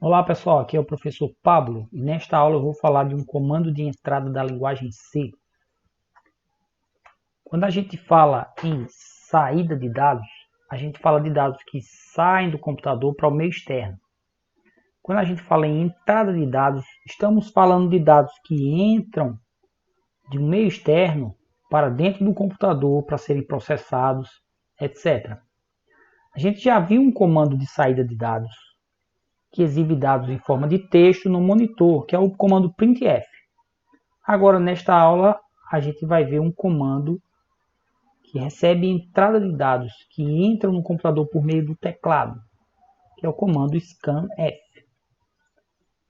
Olá pessoal, aqui é o professor Pablo e nesta aula eu vou falar de um comando de entrada da linguagem C. Quando a gente fala em saída de dados, a gente fala de dados que saem do computador para o meio externo. Quando a gente fala em entrada de dados, estamos falando de dados que entram de um meio externo para dentro do computador para serem processados, etc. A gente já viu um comando de saída de dados que exibe dados em forma de texto no monitor, que é o comando printf. Agora, nesta aula, a gente vai ver um comando que recebe entrada de dados que entram no computador por meio do teclado, que é o comando scanf.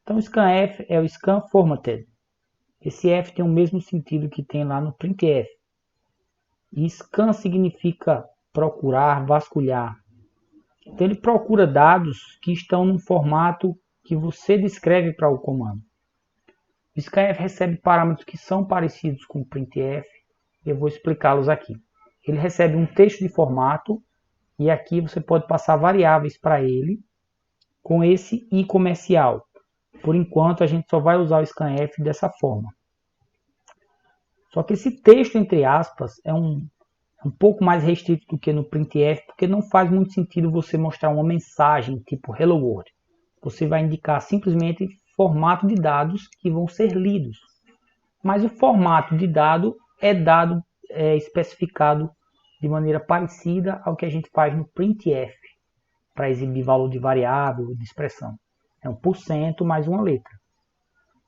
Então, scanf é o scan formatted. Esse F tem o mesmo sentido que tem lá no printf. E scan significa procurar, vasculhar. Então, ele procura dados que estão num formato que você descreve para o comando. O scanf recebe parâmetros que são parecidos com o printf. Eu vou explicá-los aqui. Ele recebe um texto de formato e aqui você pode passar variáveis para ele com esse i comercial. Por enquanto a gente só vai usar o scanf dessa forma. Só que esse texto entre aspas é um pouco mais restrito do que no printf, porque não faz muito sentido você mostrar uma mensagem tipo Hello World. Você vai indicar simplesmente formato de dados que vão ser lidos. Mas o formato de dado é especificado de maneira parecida ao que a gente faz no printf, para exibir valor de variável, de expressão. É 1% mais uma letra.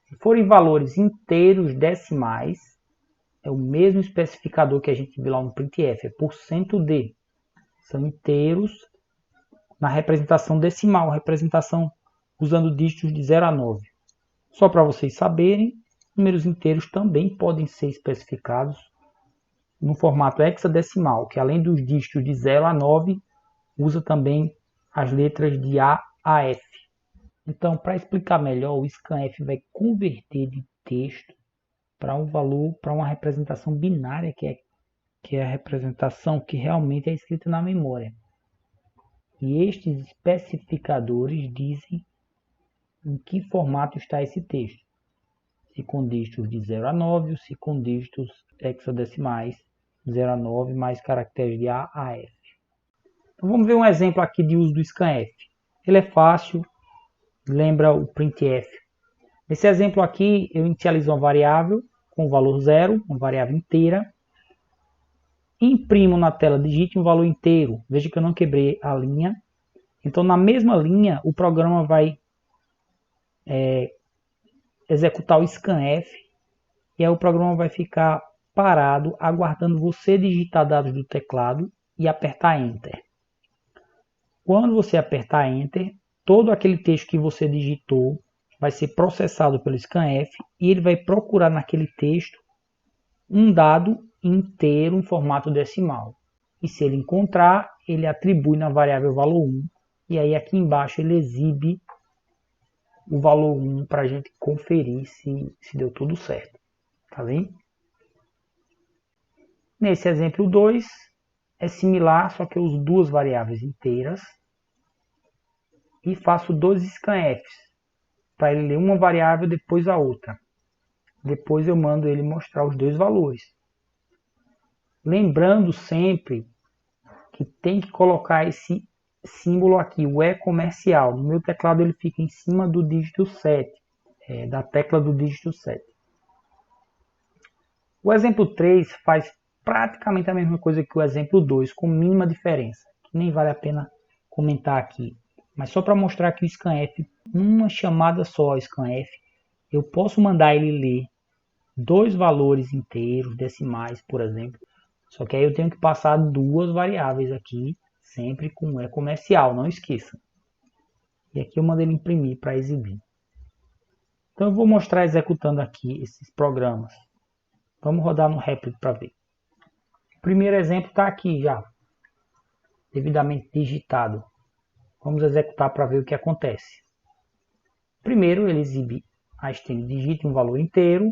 Se forem valores inteiros decimais, é o mesmo especificador que a gente viu lá no printf, é %d. São inteiros na representação decimal, representação usando dígitos de 0 a 9. Só para vocês saberem, números inteiros também podem ser especificados no formato hexadecimal, que além dos dígitos de 0 a 9, usa também as letras de A a F. Então, para explicar melhor, o scanf vai converter de texto para um valor, para uma representação binária, que é a representação que realmente é escrita na memória. E estes especificadores dizem em que formato está esse texto. Se com dígitos de 0 a 9 ou se com dígitos hexadecimais 0 a 9 mais caracteres de A a F. Então vamos ver um exemplo aqui de uso do scanf. Ele é fácil, lembra o printf. Nesse exemplo aqui eu inicializo uma variável com o valor 0, uma variável inteira. Imprimo na tela, digite um valor inteiro. Veja que eu não quebrei a linha. Então na mesma linha o programa vai executar o scanf e aí o programa vai ficar parado aguardando você digitar dados do teclado e apertar Enter. Quando você apertar Enter, todo aquele texto que você digitou vai ser processado pelo scanf e ele vai procurar naquele texto um dado inteiro em formato decimal. E se ele encontrar, ele atribui na variável valor 1 e aí aqui embaixo ele exibe o valor 1 para a gente conferir se deu tudo certo. Tá vendo? Nesse exemplo 2 é similar, só que eu uso duas variáveis inteiras e faço dois scanfs para ele ler uma variável depois a outra. Depois eu mando ele mostrar os dois valores. Lembrando sempre que tem que colocar esse símbolo aqui, o E comercial. No meu teclado ele fica em cima do dígito 7, da tecla do dígito 7. O exemplo 3 faz praticamente a mesma coisa que o exemplo 2, com mínima diferença, que nem vale a pena comentar aqui. Mas só para mostrar que o scanf, uma chamada só ao scanf, eu posso mandar ele ler dois valores inteiros, decimais, por exemplo. Só que aí eu tenho que passar duas variáveis aqui, sempre com E comercial, não esqueça. E aqui eu mando ele imprimir para exibir. Então eu vou mostrar executando aqui esses programas. Vamos rodar no réplica para ver. O primeiro exemplo está aqui já, devidamente digitado. Vamos executar para ver o que acontece. Primeiro ele exibe a string digite um valor inteiro.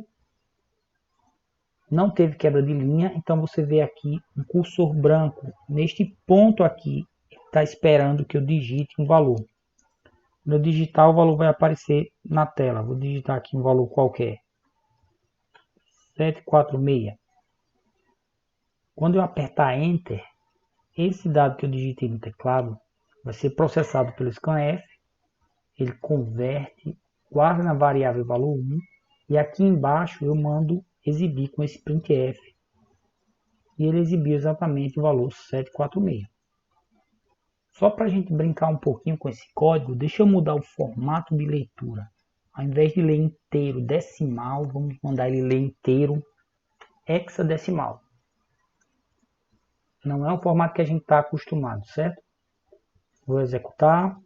Não teve quebra de linha, então você vê aqui um cursor branco. Neste ponto aqui, está esperando que eu digite um valor. No digitar, o valor vai aparecer na tela. Vou digitar aqui um valor qualquer. 746. Quando eu apertar Enter, esse dado que eu digitei no teclado vai ser processado pelo scanf. Ele converte, guarda na variável valor 1. E aqui embaixo eu mando exibir com esse printf. E ele exibiu exatamente o valor 746. Só para a gente brincar um pouquinho com esse código, deixa eu mudar o formato de leitura. Ao invés de ler inteiro decimal, vamos mandar ele ler inteiro hexadecimal. Não é um formato que a gente está acostumado, certo? Vou executar.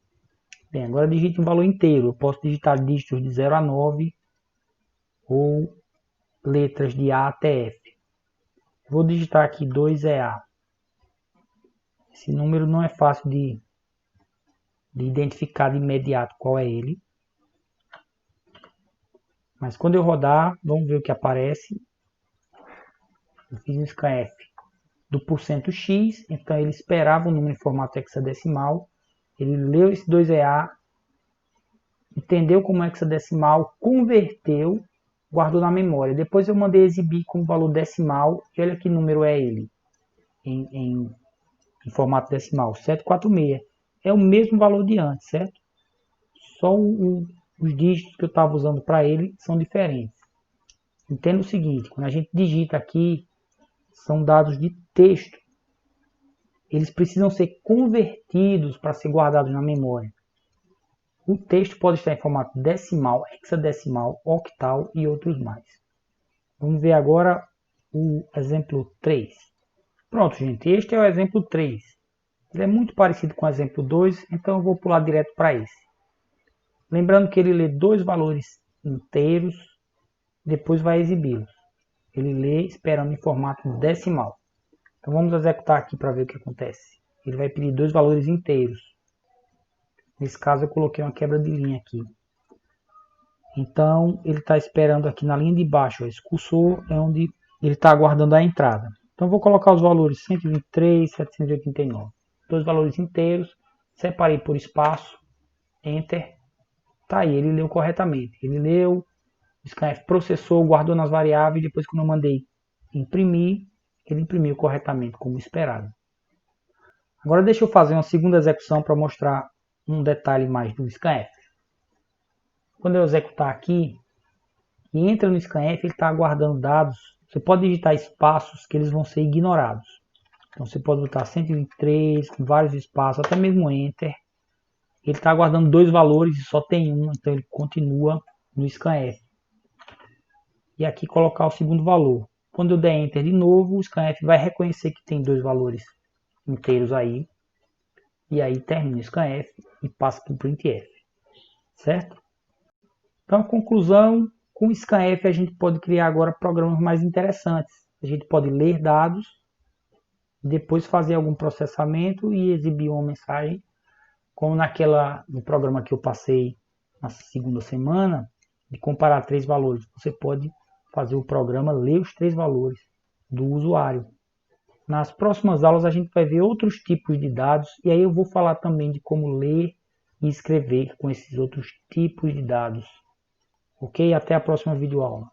Bem, agora digite um valor inteiro. Eu posso digitar dígitos de 0 a 9 ou letras de A até F. Vou digitar aqui 2EA. Esse número não é fácil de identificar de imediato qual é ele. Mas quando eu rodar, vamos ver o que aparece. Eu fiz um scanf do %x, então ele esperava um número em formato hexadecimal. Ele leu esse 2EA, entendeu como hexadecimal, converteu, guardou na memória. Depois eu mandei exibir com o valor decimal, e olha que número é ele, em formato decimal, 746. É o mesmo valor de antes, certo? Só os dígitos que eu estava usando para ele são diferentes. Entenda o seguinte, quando a gente digita aqui, são dados de texto. Eles precisam ser convertidos para ser guardados na memória. O texto pode estar em formato decimal, hexadecimal, octal e outros mais. Vamos ver agora o exemplo 3. Pronto, gente, este é o exemplo 3. Ele é muito parecido com o exemplo 2, então eu vou pular direto para esse. Lembrando que ele lê dois valores inteiros, depois vai exibi-los. Ele lê esperando em formato decimal. Então vamos executar aqui para ver o que acontece. Ele vai pedir dois valores inteiros. Nesse caso eu coloquei uma quebra de linha aqui. Então ele está esperando aqui na linha de baixo. Esse cursor é onde ele está aguardando a entrada. Então eu vou colocar os valores 123, 789. Dois valores inteiros. Separei por espaço. Enter. Tá aí, ele leu corretamente. Ele leu, o scanf processou, guardou nas variáveis. Depois quando eu mandei imprimir, ele imprimiu corretamente, como esperado. Agora deixa eu fazer uma segunda execução para mostrar um detalhe mais do scanf. Quando eu executar aqui, e entra no scanf, ele está aguardando dados. Você pode digitar espaços que eles vão ser ignorados. Então você pode botar 123, com vários espaços, até mesmo Enter. Ele está aguardando dois valores e só tem um, então ele continua no scanf. E aqui colocar o segundo valor. Quando eu der Enter de novo, o scanf vai reconhecer que tem dois valores inteiros aí. E aí termina o scanf e passa para o printf. Certo? Então, conclusão, com o scanf a gente pode criar agora programas mais interessantes. A gente pode ler dados, depois fazer algum processamento e exibir uma mensagem, como no programa que eu passei na segunda semana, de comparar três valores. Você pode fazer o programa ler os três valores do usuário. Nas próximas aulas a gente vai ver outros tipos de dados e aí eu vou falar também de como ler e escrever com esses outros tipos de dados. Ok? Até a próxima videoaula.